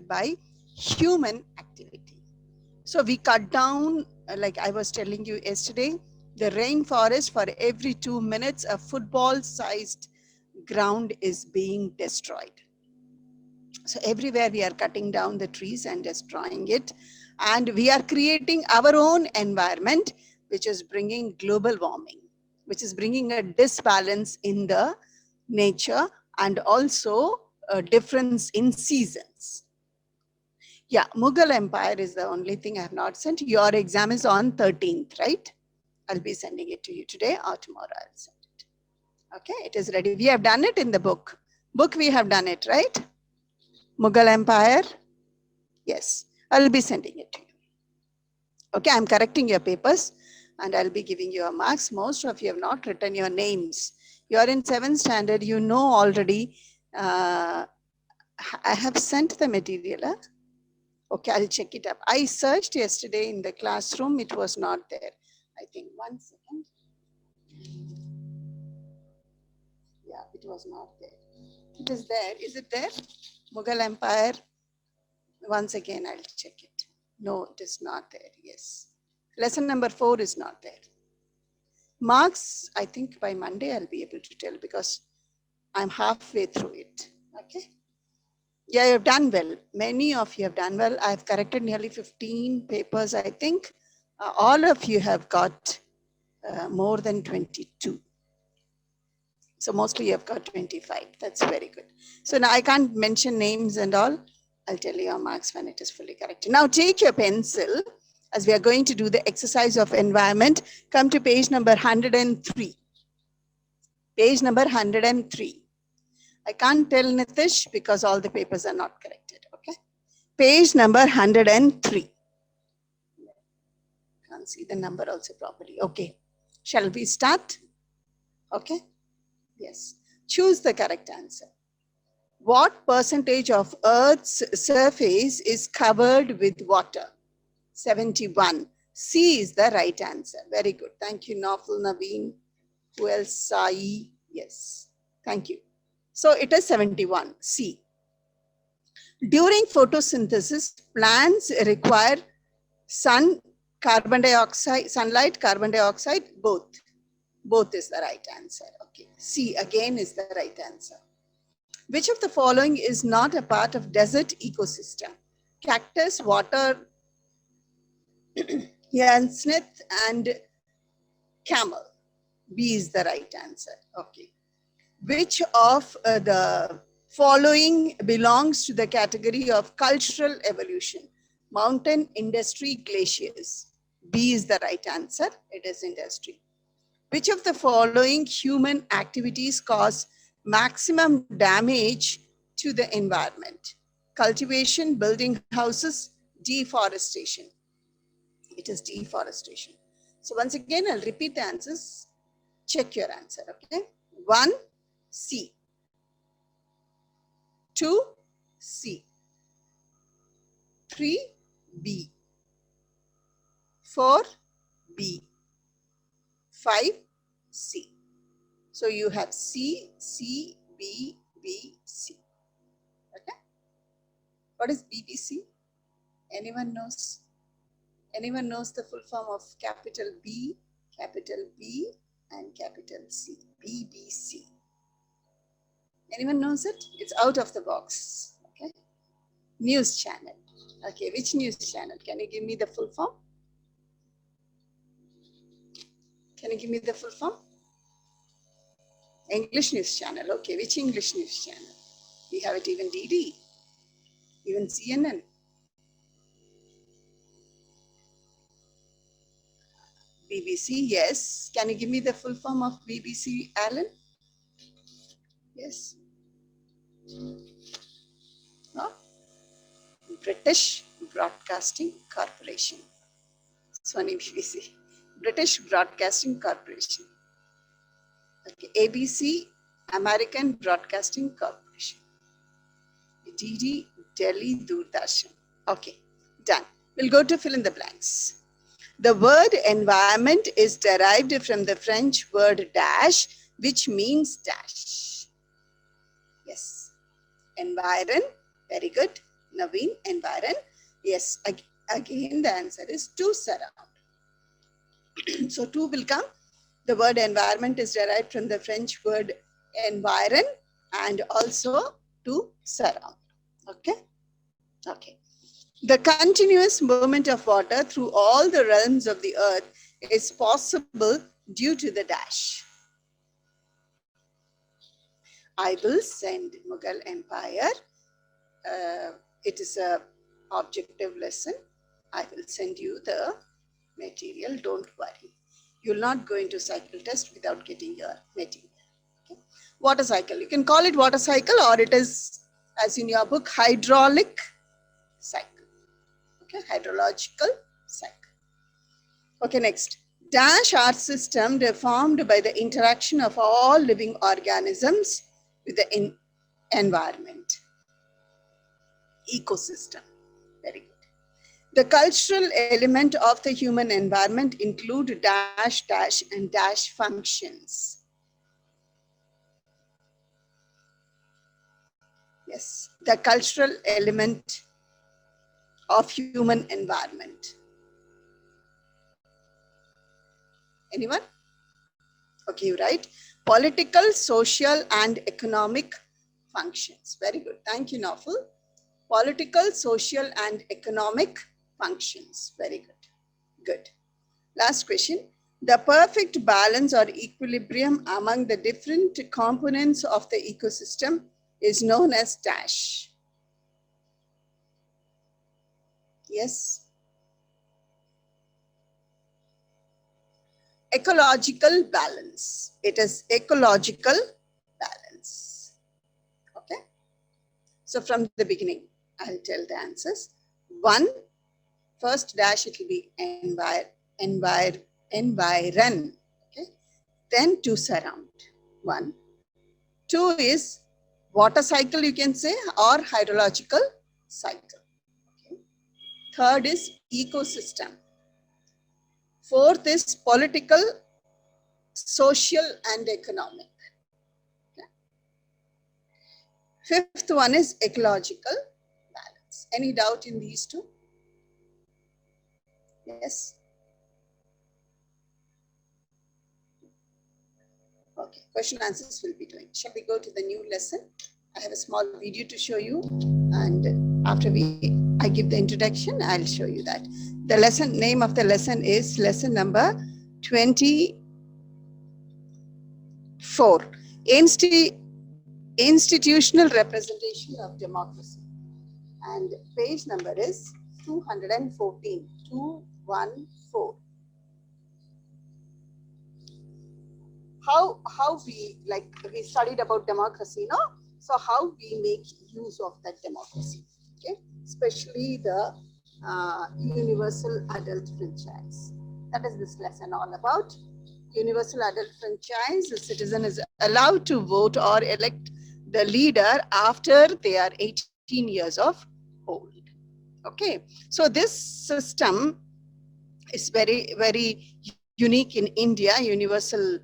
by human activity. So we cut down, like I was telling you yesterday, the rainforest. For every 2 minutes, a football-sized ground is being destroyed. So everywhere we are cutting down the trees and destroying it. And we are creating our own environment, which is bringing global warming, which is bringing a disbalance in the nature and also a difference in seasons. Yeah, Mughal Empire is the only thing I have not sent. Your exam is on 13th, right? I'll be sending it to you today or tomorrow. I'll send it. Okay, it is ready. We have done it in the book. Book we have done it, right? Mughal Empire. Yes, I'll be sending it to you. Okay, I'm correcting your papers and I'll be giving you a marks. Most of you have not written your names. You're in 7th standard. You know already. I have sent the material. Huh? Okay, I'll check it up. I searched yesterday in the classroom. It was not there. I think 1 second. Yeah, it was not there. It is there. Is it there? Mughal Empire. Once again, I'll check it. No, it is not there. Yes. Lesson number 4 is not there. Marks, I think by Monday I'll be able to tell because I'm halfway through it. Okay. Yeah, you've done well. Many of you have done well. I've corrected nearly 15 papers, I think. All of you have got more than 22. So mostly you have got 25. That's very good. So now I can't mention names and all. I'll tell you your marks when it is fully corrected. Now take your pencil as we are going to do the exercise of environment. Come to page number 103. Page number 103. I can't tell Nitish because all the papers are not corrected. Okay. Page number 103. Can't see the number also properly. Okay. Shall we start? Okay. Yes. Choose the correct answer. What percentage of Earth's surface is covered with water? 71. C is the right answer. Very good. Thank you, Nawful, Naveen. Who else? Sai. Yes. Thank you. So it is 71. C. During photosynthesis, plants require sunlight, carbon dioxide, both. Both is the right answer. Okay. C again is the right answer. Which of the following is not a part of desert ecosystem? Cactus, water, yansnith, and camel. B is the right answer. Okay. Which of the following belongs to the category of cultural evolution? Mountain, industry, glaciers. B is the right answer. It is industry. Which of the following human activities cause maximum damage to the environment? Cultivation, building houses, deforestation. It is deforestation. So once again, I'll repeat the answers. Check your answer, okay? 1, C. 2, C. 3, B. 4, B. 5, C. So you have C, C, B, B, C. Okay? What is BBC? Anyone knows? Anyone knows the full form of capital B, and capital C? BBC. Anyone knows it? It's out of the box. Okay? News channel. Okay, which news channel? Can you give me the full form? Can you give me the full form? English news channel. Okay, which English news channel? We have it even DD, even CNN. BBC, yes. Can you give me the full form of BBC, Alan? Yes. No? British Broadcasting Corporation. Sony BBC. British Broadcasting Corporation. Okay. ABC, American Broadcasting Corporation. DD, Delhi Doordarshan. Okay, done. We'll go to fill in the blanks. The word environment is derived from the French word dash, which means dash. Yes. Environ. Very good. Naveen, environ. Yes, again the answer is to surround. So to will come. The word environment is derived from the French word environ and also to surround. Okay? Okay. The continuous movement of water through all the realms of the earth is possible due to the dash. I will send Mughal Empire. Uh, it is a objective lesson. I will send you the material. Don't worry. You'll not go into cycle test without getting your material. Okay. Water cycle. You can call it water cycle, or it is, as in your book, hydraulic cycle. Okay, hydrological cycle. Okay, next. Dash art system deformed by the interaction of all living organisms with the environment, ecosystem. Very good. The cultural element of the human environment include dash, dash, and dash functions. Yes, the cultural element of human environment. Anyone? Okay, you write political, social, and economic functions. Very good. Thank you, Nawful. Political, social, and economic functions. Very good. Good. Last question. The perfect balance or equilibrium among the different components of the ecosystem is known as dash. Yes. Ecological balance. It is ecological balance. Okay. So from the beginning, I'll tell the answers. One, first dash, it will be environ. Okay. Then to surround. One. Two is water cycle, you can say, or hydrological cycle. Okay. Third is ecosystem. Fourth is political, social, and economic. Okay. Fifth one is ecological balance. Any doubt in these two? Yes. Okay, question answers will be doing. Shall we go to the new lesson? I have a small video to show you, and after I give the introduction, I'll show you that. The lesson name of the lesson is lesson number 24. Institutional representation of democracy, and page number is 214. 214. How we studied about democracy, no? So how we make use of that democracy, okay? Especially the universal adult franchise. That is this lesson all about. Universal adult franchise. The citizen is allowed to vote or elect the leader after they are 18 years of old. Okay, so this system is very unique in India. Universal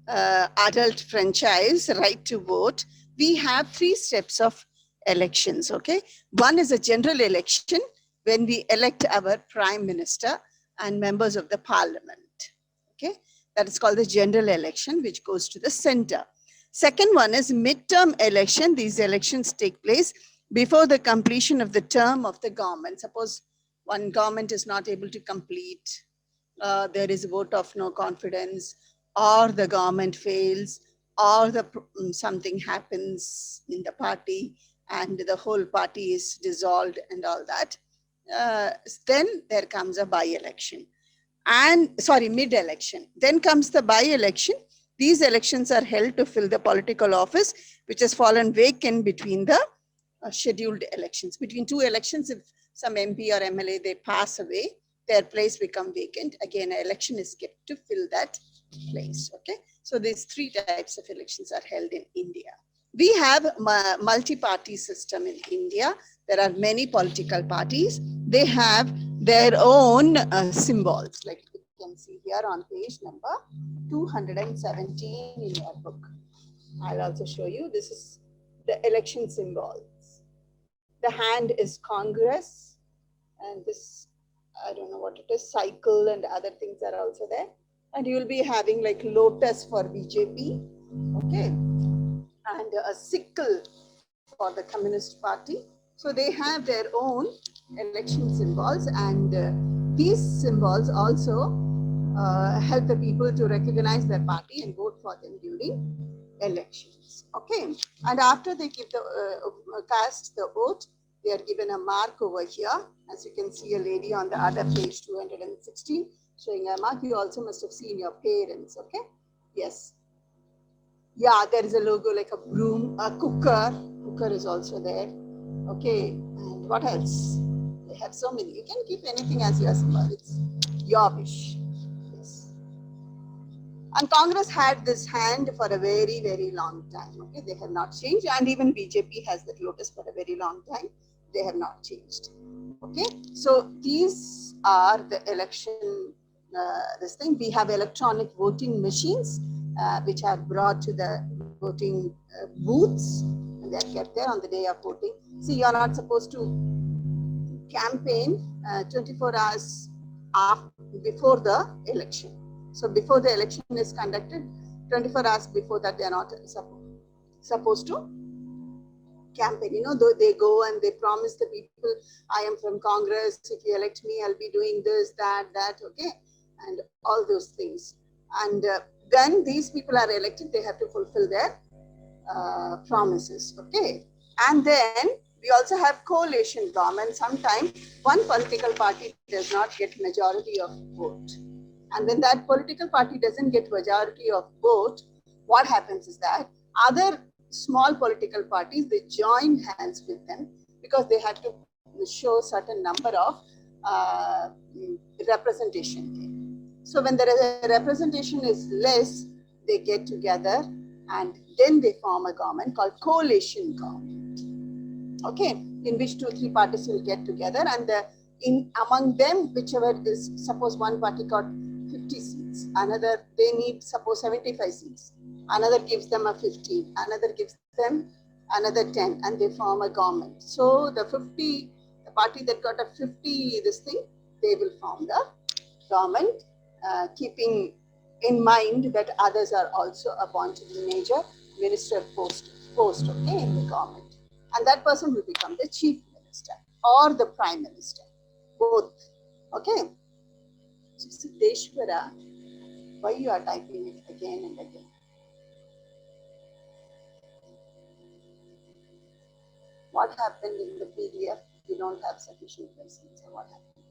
adult franchise, right to vote. We have 3 steps of elections. Okay, one is a general election when we elect our prime minister and members of the parliament. Okay, that is called the general election, which goes to the center. Second one is midterm election. These elections take place before the completion of the term of the government. Suppose one government is not able to complete, there is a vote of no confidence, or the government fails, or something happens in the party and the whole party is dissolved and all that, then there comes a by-election. And mid-election. Then comes the by-election. These elections are held to fill the political office which has fallen vacant between the scheduled elections. Between 2 elections, if some MP or MLA, they pass away, their place become vacant. Again, an election is kept to fill that place. Okay, so these 3 types of elections are held in India. We have multi-party system in India. There are many political parties. They have their own symbols, like you can see here on page number 217 in your book. I'll also show you. This is the election symbols. The hand is Congress, and this, I don't know what it is, cycle and other things are also there. And you will be having like lotus for BJP, okay, and a sickle for the Communist Party. So they have their own election symbols, and these symbols also help the people to recognize their party and vote for them during elections. Okay, and after they give the cast the vote, they are given a mark over here. As you can see, a lady on the other page 216 showing a mark. You also must have seen your parents. Okay, yes, yeah, there is a logo like a broom, a cooker. Cooker is also there. Okay, and what else? They have so many. You can keep anything as your symbol. It's your wish. Yes. And Congress had this hand for a very, very long time. Okay, they have not changed. And even BJP has that lotus for a very long time. They have not changed. Okay, so these are the election, this thing. We have electronic voting machines, which are brought to the voting booths, and they're kept there on the day of voting. See, you're not supposed to campaign 24 hours before the election. So before the election is conducted, 24 hours before that, they're not supposed to campaign. You know, though they go and they promise the people, I am from Congress, if you elect me, I'll be doing this, that, okay, and all those things. And when these people are elected, they have to fulfill their promises, okay. And then we also have coalition government. Sometimes one political party does not get majority of vote. And when that political party doesn't get majority of vote, what happens is that other small political parties, they join hands with them because they have to show certain number of representation. So when the representation is less, they get together and then they form a government called coalition government. Okay, in which 2-3 parties will get together, and among them, whichever is, suppose one party got 50 seats, another, they need suppose 75 seats, another gives them a 15, another gives them another 10, and they form a government. So the party that got a 50 this thing, they will form the government, keeping in mind that others are also appointed in major minister post, okay, in the government. And that person will become the chief minister or the prime minister, both. Okay. So Siddheshwara, why you are typing it again and again? What happened in the PDF? You don't have sufficient lessons, or what happened?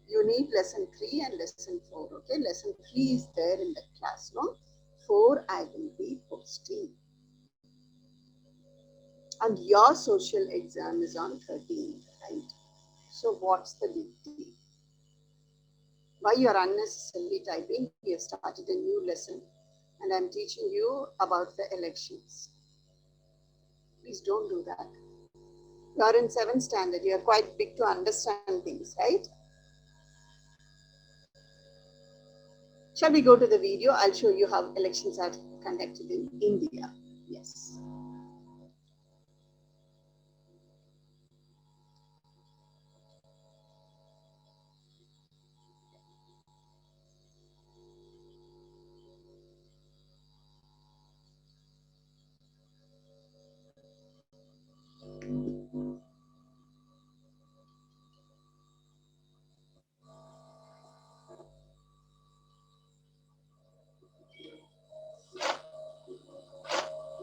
You need lesson 3 and lesson 4. Okay, lesson 3 is there in the classroom. 4 I will be posting. And your social exam is on 13th, right? So what's the big deal? Why you are unnecessarily typing? We have started a new lesson and I'm teaching you about the elections. Please don't do that. You are in 7th standard. You are quite big to understand things, right? Shall we go to the video? I'll show you how elections are conducted in India. Yes.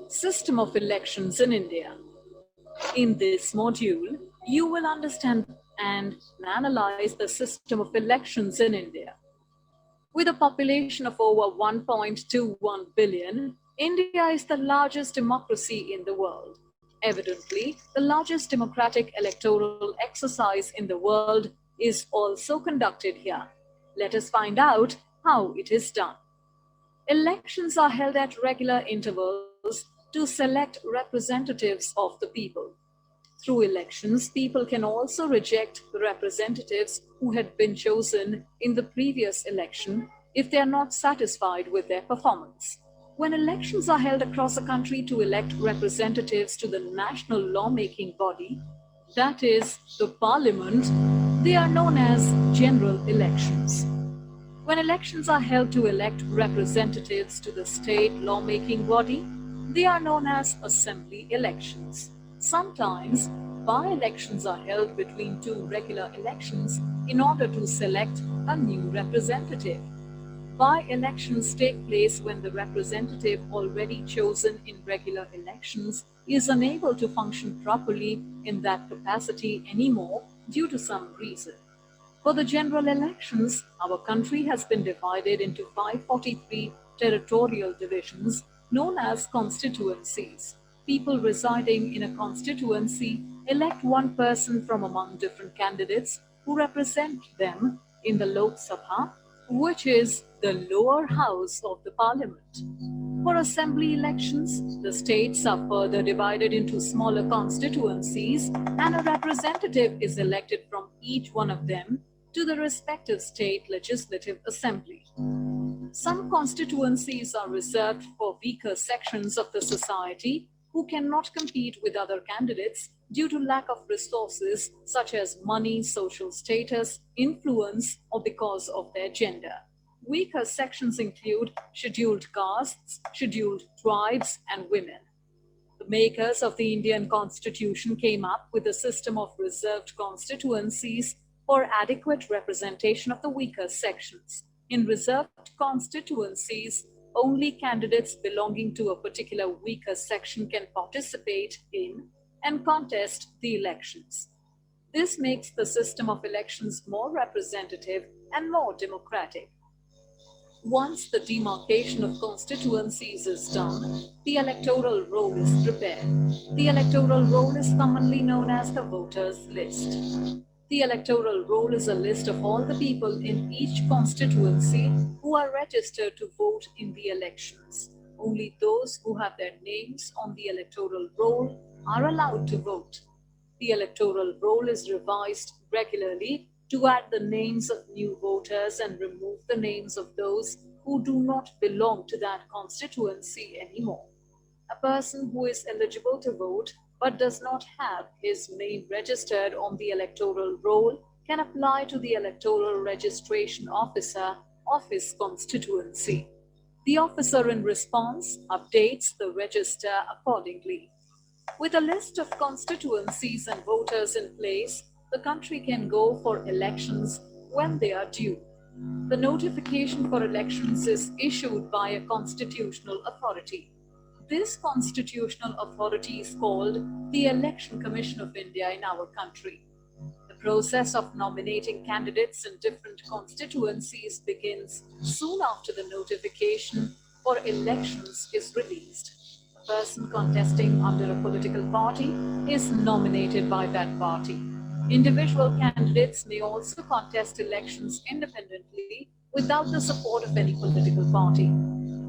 System of elections in India. In this module, you will understand and analyze the system of elections in India. With a population of over 1.21 billion, India is the largest democracy in the world. Evidently, the largest democratic electoral exercise in the world is also conducted here. Let us find out how it is done. Elections are held at regular intervals to select representatives of the people. Through elections, people can also reject the representatives who had been chosen in the previous election if they are not satisfied with their performance. When elections are held across a country to elect representatives to the national lawmaking body, that is, the parliament, they are known as general elections. When elections are held to elect representatives to the state lawmaking body, they are known as assembly elections. Sometimes, by-elections are held between two regular elections in order to select a new representative. By-elections take place when the representative already chosen in regular elections is unable to function properly in that capacity anymore due to some reason. For the general elections, our country has been divided into 543 territorial divisions known as constituencies. People residing in a constituency elect one person from among different candidates who represent them in the Lok Sabha, which is the lower house of the parliament. For assembly elections, the states are further divided into smaller constituencies and a representative is elected from each one of them to the respective state legislative assembly. Some constituencies are reserved for weaker sections of the society who cannot compete with other candidates due to lack of resources such as money, social status, influence, or because of their gender. Weaker sections include scheduled castes, scheduled tribes, and women. The makers of the Indian Constitution came up with a system of reserved constituencies for adequate representation of the weaker sections. In reserved constituencies, only candidates belonging to a particular weaker section can participate in and contest the elections. This makes the system of elections more representative and more democratic. Once the demarcation of constituencies is done, the electoral roll is prepared. The electoral roll is commonly known as the voters' list. The electoral roll is a list of all the people in each constituency who are registered to vote in the elections. Only those who have their names on the electoral roll are allowed to vote. The electoral roll is revised regularly to add the names of new voters and remove the names of those who do not belong to that constituency anymore. A person who is eligible to vote but does not have his name registered on the electoral roll can apply to the electoral registration officer of his constituency. The officer, in response, updates the register accordingly. With a list of constituencies and voters in place, the country can go for elections when they are due. The notification for elections is issued by a constitutional authority. This constitutional authority is called the Election Commission of India in our country. The process of nominating candidates in different constituencies begins soon after the notification for elections is released. A person contesting under a political party is nominated by that party. Individual candidates may also contest elections independently without the support of any political party.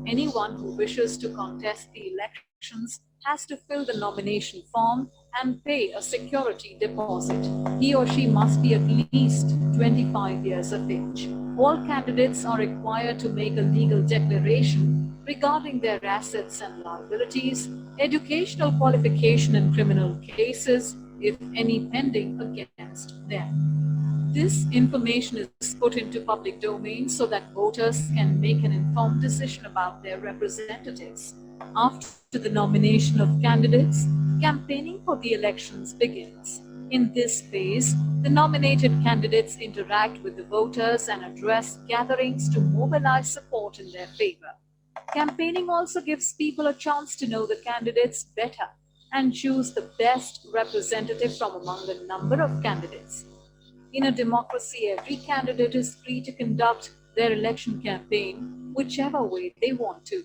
Anyone who wishes to contest the elections has to fill the nomination form and pay a security deposit. He or she must be at least 25 years of age. All candidates are required to make a legal declaration regarding their assets and liabilities, educational qualification, and criminal cases, if any, pending against them. This information is put into public domain so that voters can make an informed decision about their representatives. After the nomination of candidates, campaigning for the elections begins. In this phase, the nominated candidates interact with the voters and address gatherings to mobilize support in their favor. Campaigning also gives people a chance to know the candidates better and choose the best representative from among the number of candidates. In a democracy, every candidate is free to conduct their election campaign whichever way they want to.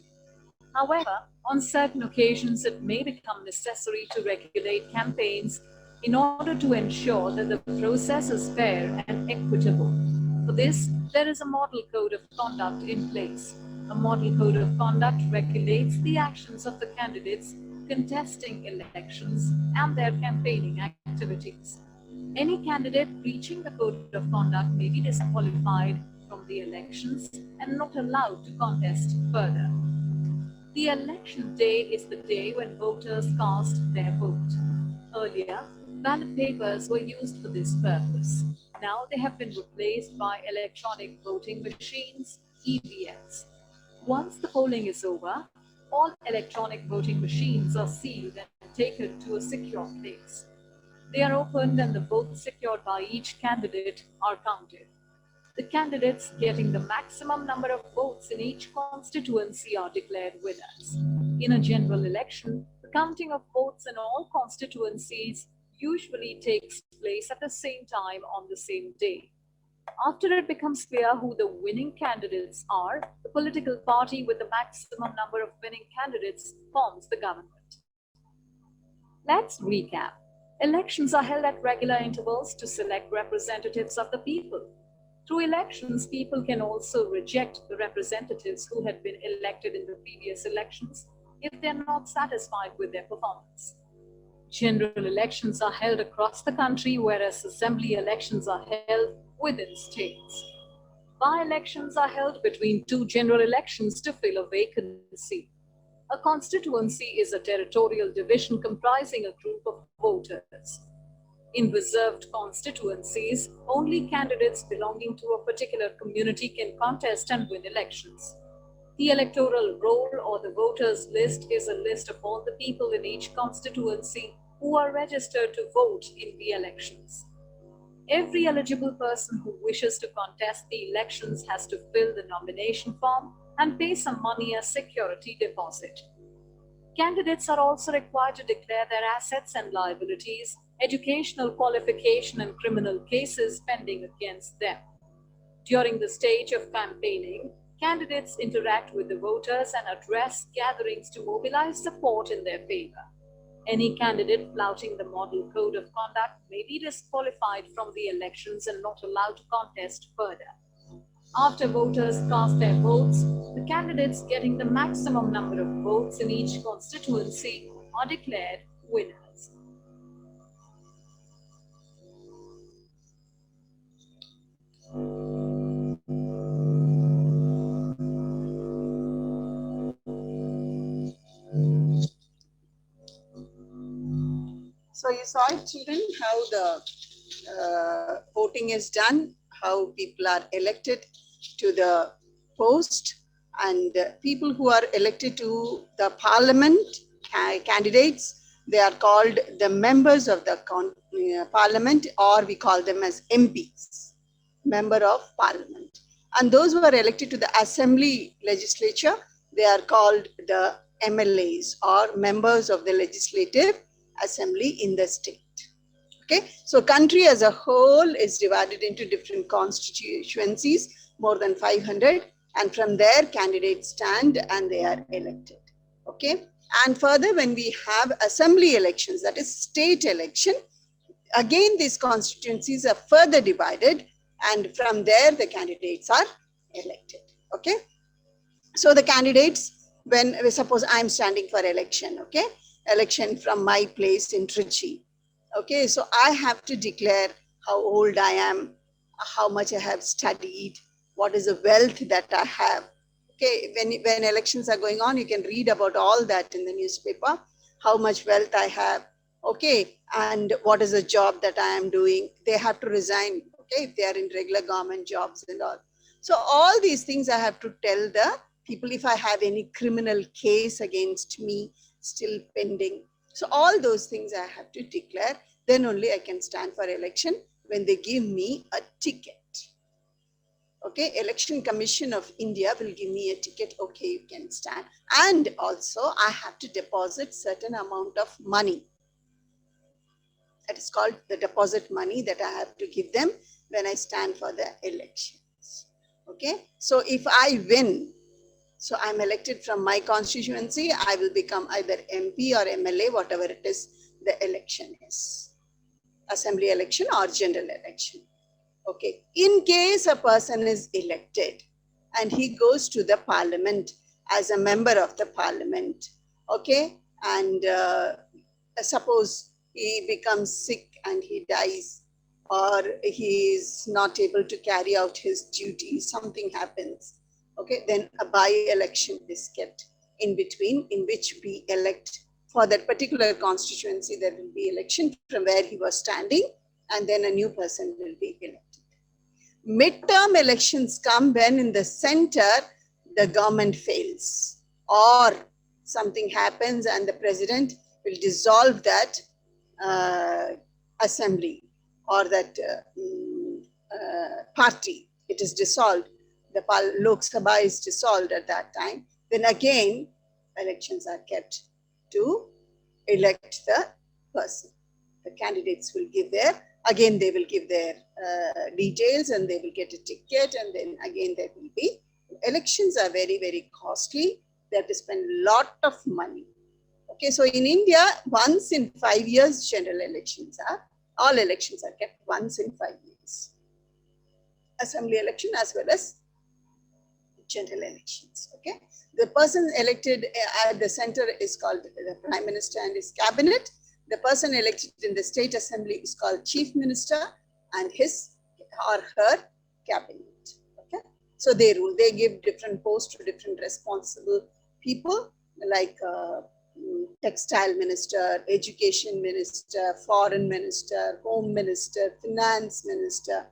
However, on certain occasions, it may become necessary to regulate campaigns in order to ensure that the process is fair and equitable. For this, there is a model code of conduct in place. A model code of conduct regulates the actions of the candidates contesting elections and their campaigning activities. Any candidate breaching the code of conduct may be disqualified from the elections and not allowed to contest further. The election day is the day when voters cast their vote. Earlier, ballot papers were used for this purpose. Now they have been replaced by electronic voting machines, EVMs. Once the polling is over, all electronic voting machines are sealed and taken to a secure place. They are opened and the votes secured by each candidate are counted. The candidates getting the maximum number of votes in each constituency are declared winners. In a general election, the counting of votes in all constituencies usually takes place at the same time on the same day. After it becomes clear who the winning candidates are, the political party with the maximum number of winning candidates forms the government. Let's recap. Elections are held at regular intervals to select representatives of the people. Through elections, people can also reject the representatives who had been elected in the previous elections if they are not satisfied with their performance. General elections are held across the country, whereas assembly elections are held within states. By-elections are held between two general elections to fill a vacancy. A constituency is a territorial division comprising a group of voters. In reserved constituencies, only candidates belonging to a particular community can contest and win elections. The electoral roll or the voters' list is a list of all the people in each constituency who are registered to vote in the elections. Every eligible person who wishes to contest the elections has to fill the nomination form and pay some money as security deposit. Candidates are also required to declare their assets and liabilities, educational qualification, and criminal cases pending against them. During the stage of campaigning, candidates interact with the voters and address gatherings to mobilize support in their favor. Any candidate flouting the model code of conduct may be disqualified from the elections and not allowed to contest further. After voters cast their votes, the candidates getting the maximum number of votes in each constituency are declared winners. So you saw it, children, how the voting is done, how people are elected to the post, and people who are elected to the parliament candidates, they are called the members of the parliament, or we call them as MPs, member of parliament. And those who are elected to the assembly legislature, they are called the MLAs, or members of the legislative assembly in the state. Okay, so country as a whole is divided into different constituencies, more than 500, and from there candidates stand and they are elected. Okay, and further, when we have assembly elections, that is state election, again these constituencies are further divided, and from there the candidates are elected. Okay, so the candidates, when suppose I'm standing for election, okay, election from my place in Trichy. Okay, so I have to declare how old I am, how much I have studied, what is the wealth that I have. Okay, when elections are going on, you can read about all that in the newspaper, how much wealth I have. Okay, and what is the job that I am doing. They have to resign, okay, if they are in regular government jobs and all. So all these things I have to tell the people, if I have any criminal case against me still pending. So all those things I have to declare, then only I can stand for election when they give me a ticket. Okay, Election Commission of India will give me a ticket, okay, you can stand. And also I have to deposit certain amount of money. That is called the deposit money that I have to give them when I stand for the elections. Okay, so if I win, so I'm elected from my constituency, I will become either MP or MLA, whatever it is the election is. Assembly election or general election. Okay, in case a person is elected and he goes to the parliament as a member of the parliament, okay, and suppose he becomes sick and he dies, or he is not able to carry out his duties, something happens, okay, then a by-election is kept. in between, in which we elect for that particular constituency. There will be election from where he was standing, and then a new person will be elected. Midterm elections come when in the center the government fails, or something happens and the president will dissolve that uh, assembly, or that party. It is dissolved. The Lok Sabha is dissolved at that time. Then again, elections are kept to elect the person. The candidates will give again they will give their details, and they will get a ticket, and then again there will be. Elections are very, very costly. They have to spend a lot of money. Okay, so in India, once in 5 years, general elections are, all elections are kept once in 5 years. Assembly election as well as general elections. Okay, the person elected at the center is called the prime minister and his cabinet. The person elected in the state assembly is called chief minister and his or her cabinet. Okay, so they rule. They give different posts to different responsible people, like textile minister, education minister, foreign minister, home minister, finance minister,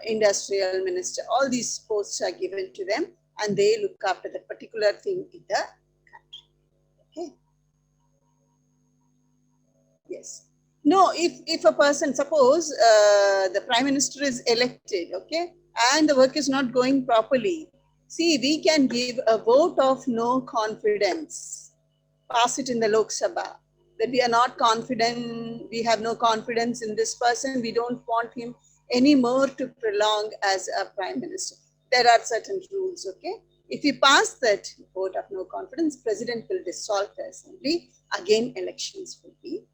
industrial minister. All these posts are given to them, and they look after the particular thing in the country. Okay. Yes. No, if a person, suppose the prime minister is elected, okay, and the work is not going properly, see, we can give a vote of no confidence, pass it in the Lok Sabha, that we are not confident, we have no confidence in this person, we don't want him anymore to prolong as a prime minister. There are certain rules, okay? If we pass that vote of no confidence, president will dissolve the assembly, again elections will be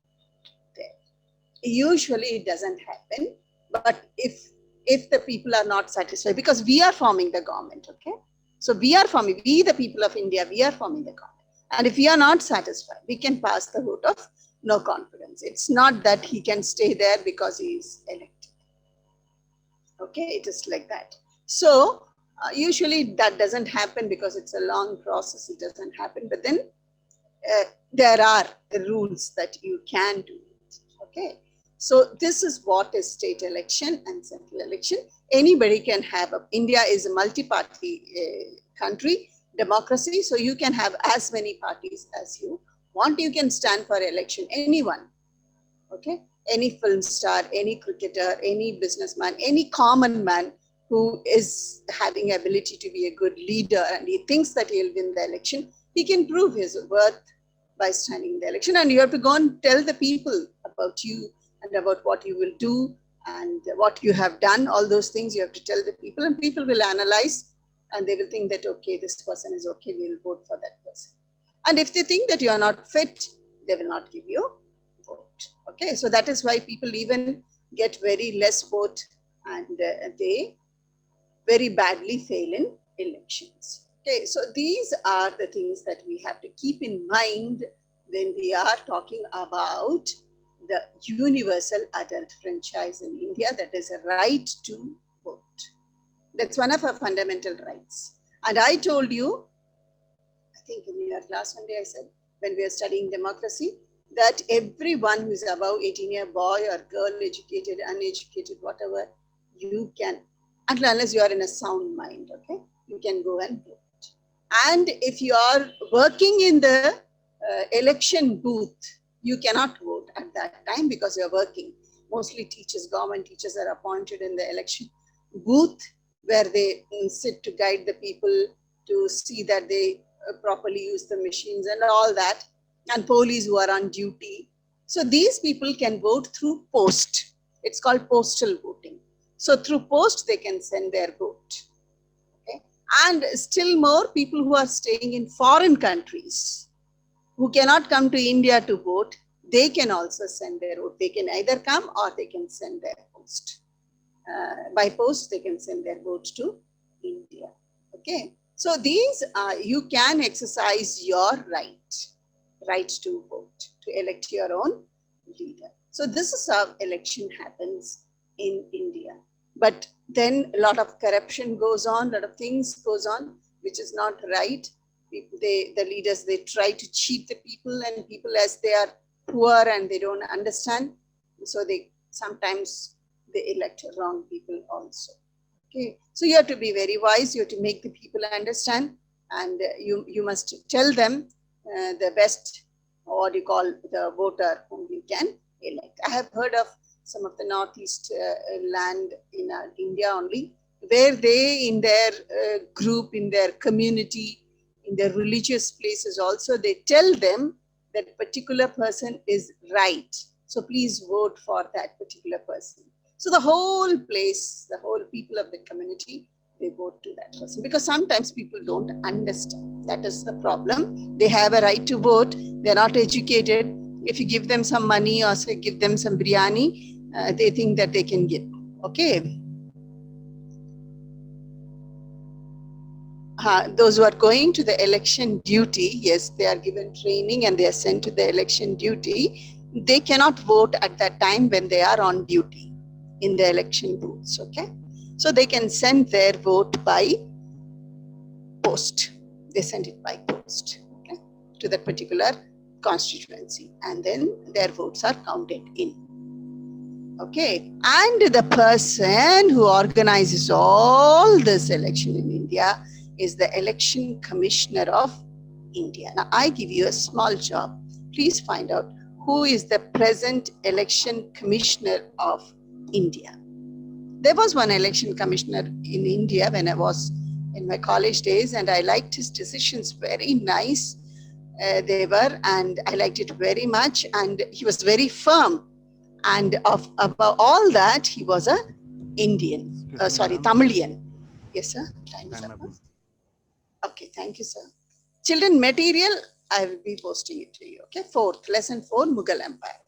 there. Usually it doesn't happen, but if the people are not satisfied, because we are forming the government, okay? So we are forming, we the people of India, we are forming the government. And if we are not satisfied, we can pass the vote of no confidence. It's not that he can stay there because he is elected. Okay, it is like that. So usually that doesn't happen because it's a long process. It doesn't happen. But then there are rules that you can do it. Okay. So this is what is state election and central election. Anybody can have. India is a multi-party country, democracy. So you can have as many parties as you want. You can stand for election, anyone. Okay, any film star, any cricketer, any businessman, any common man who is having ability to be a good leader and he thinks that he'll win the election, he can prove his worth by standing in the election. And you have to go and tell the people about you and about what you will do and what you have done. All those things you have to tell the people, and people will analyze and they will think that, okay, this person is okay, we will vote for that person. And if they think that you are not fit, they will not give you vote. Okay, so that is why people even get very less vote, and they very badly fail in elections. Okay, so these are the things that we have to keep in mind when we are talking about the universal adult franchise in India, that is a right to vote. That's one of our fundamental rights. And I told you, I think in your class one day I said, when we are studying democracy, that everyone who is above 18-year boy or girl, educated, uneducated, whatever, you can, unless you are in a sound mind, okay, you can go and vote. And if you are working in the election booth, you cannot vote at that time because you are working. Mostly teachers, government teachers are appointed in the election booth where they sit to guide the people to see that they properly use the machines and all that, and police who are on duty. So these people can vote through post. It's called postal voting. So through post, they can send their vote. Okay? And still more, people who are staying in foreign countries, who cannot come to India to vote, they can also send their vote. They can either come or they can send their post. By post, they can send their vote to India. Okay. So these you can exercise your right to vote, to elect your own leader. So this is how election happens in India. But then a lot of corruption goes on, a lot of things goes on, which is not right. People, the leaders, they try to cheat the people, and people, as they are poor and they don't understand, so they sometimes they elect wrong people also. Okay, so you have to be very wise. You have to make the people understand, and you must tell them the best, what you call, the voter whom you can elect. I have heard of some of the northeast land in India only, where they, in their group, in their community, in their religious places also, they tell them that particular person is right, so please vote for that particular person. So the whole place, the whole people of the community, they vote to that person, because sometimes people don't understand. That is the problem. They have a right to vote, they're not educated. If you give them some money or say give them some biryani, they think that they can get. Okay. Those who are going to the election duty, yes, they are given training and they are sent to the election duty. They cannot vote at that time when they are on duty in the election booths. Okay, so they can send their vote by post. They send it by post, okay, to that particular constituency, and then their votes are counted in. Okay, and the person who organizes all this election in India is the election commissioner of India. Now, I give you a small job. Please find out who is the present election commissioner of India. There was one election commissioner in India when I was in my college days, and I liked his decisions. Very nice they were, and I liked it very much, and he was very firm. And above all that, he was a Indian, Tamilian. Yes, sir. Time is up. Okay, thank you, sir. Children, material, I will be posting it to you. Okay, fourth, lesson 4, Mughal Empire.